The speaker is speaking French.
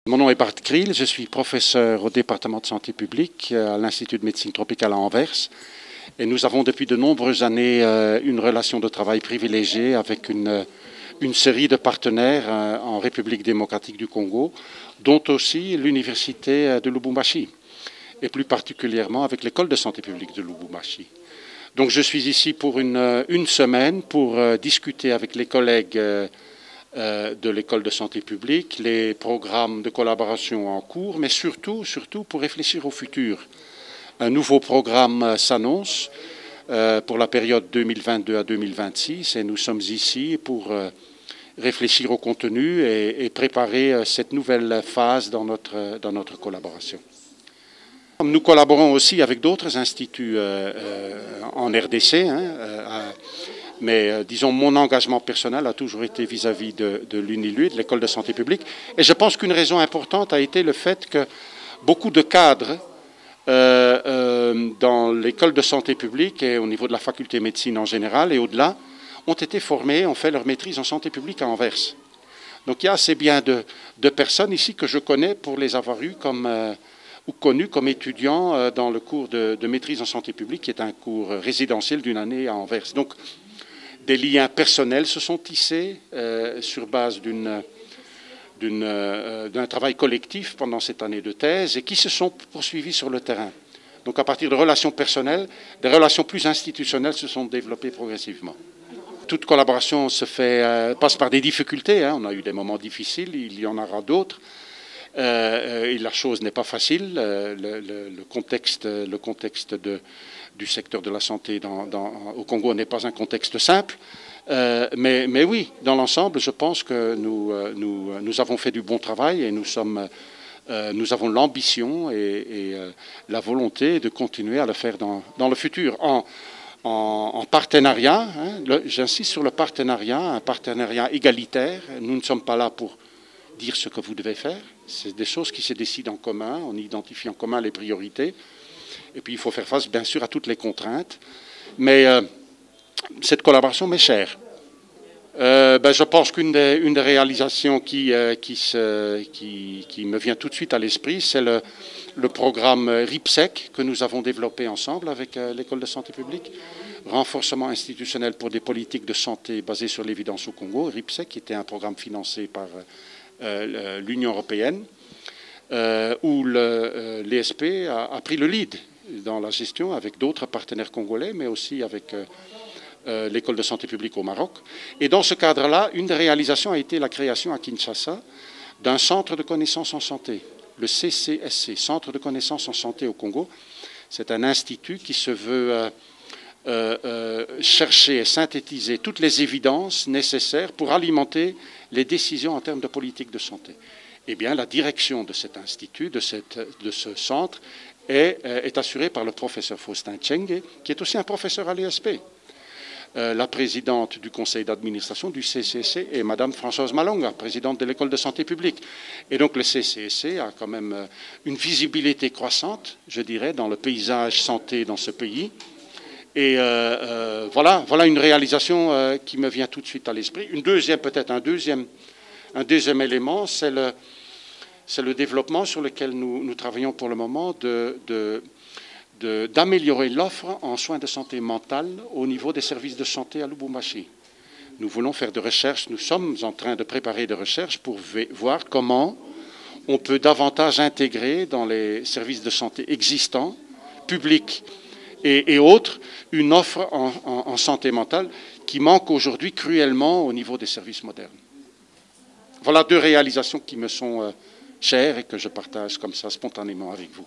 Mon nom est Bart Kriel, je suis professeur au département de santé publique à l'Institut de médecine tropicale à Anvers. Et nous avons depuis de nombreuses années une relation de travail privilégiée avec une série de partenaires en République démocratique du Congo, dont aussi l'Université de Lubumbashi, et plus particulièrement avec l'École de santé publique de Lubumbashi. Donc je suis ici pour une semaine pour discuter avec les collègues de l'École de santé publique, les programmes de collaboration en cours, mais surtout pour réfléchir au futur. Un nouveau programme s'annonce pour la période 2022 à 2026 et nous sommes ici pour réfléchir au contenu et préparer cette nouvelle phase dans notre collaboration. Nous collaborons aussi avec d'autres instituts en RDC, mais disons mon engagement personnel a toujours été vis-à-vis de l'UNILU, de l'École de santé publique. Et je pense qu'une raison importante a été le fait que beaucoup de cadres dans l'École de santé publique et au niveau de la faculté de médecine en général et au-delà, ont été formés, ont fait leur maîtrise en santé publique à Anvers. Donc il y a assez bien de personnes ici que je connais pour les avoir eues ou connus comme étudiants dans le cours de maîtrise en santé publique, qui est un cours résidentiel d'une année à Anvers. Donc des liens personnels se sont tissés sur base d'un travail collectif pendant cette année de thèse et qui se sont poursuivis sur le terrain. Donc à partir de relations personnelles, des relations plus institutionnelles se sont développées progressivement. Toute collaboration passe par des difficultés. On a eu des moments difficiles, il y en aura d'autres. Et la chose n'est pas facile. Le contexte du secteur de la santé au Congo n'est pas un contexte simple. Mais oui, dans l'ensemble, je pense que nous avons fait du bon travail et nous avons l'ambition et la volonté de continuer à le faire dans le futur. En partenariat, j'insiste sur le partenariat, un partenariat égalitaire. Nous ne sommes pas là pour dire ce que vous devez faire. C'est des choses qui se décident en commun, on identifie en commun les priorités. Et puis il faut faire face, bien sûr, à toutes les contraintes. Mais cette collaboration m'est chère. Je pense qu'une des réalisations qui me vient tout de suite à l'esprit, c'est le programme RIPSEC que nous avons développé ensemble avec l'École de santé publique. Renforcement institutionnel pour des politiques de santé basées sur l'évidence au Congo. RIPSEC, qui était un programme financé par l'Union européenne, où l'ESP a pris le lead dans la gestion avec d'autres partenaires congolais, mais aussi avec l'École de santé publique au Maroc. Et dans ce cadre-là, une des réalisations a été la création à Kinshasa d'un centre de connaissances en santé, le CCSC, Centre de connaissances en santé au Congo. C'est un institut qui se veut chercher et synthétiser toutes les évidences nécessaires pour alimenter les décisions en termes de politique de santé. Eh bien, la direction de cet institut, de ce centre, est assurée par le professeur Faustin Tchenge, qui est aussi un professeur à l'ESP. La présidente du conseil d'administration du CCSC est Madame Françoise Malonga, présidente de l'École de santé publique. Et donc le CCSC a quand même une visibilité croissante, je dirais, dans le paysage santé dans ce pays. Et voilà une réalisation qui me vient tout de suite à l'esprit. Un deuxième élément, c'est le développement sur lequel nous travaillons pour le moment d'améliorer l'offre en soins de santé mentale au niveau des services de santé à Lubumbashi. Nous voulons faire de recherches, nous sommes en train de préparer des recherches pour voir comment on peut davantage intégrer dans les services de santé existants, publics et autres, une offre en santé mentale qui manque aujourd'hui cruellement au niveau des services modernes. Voilà deux réalisations qui me sont chères et que je partage comme ça spontanément avec vous.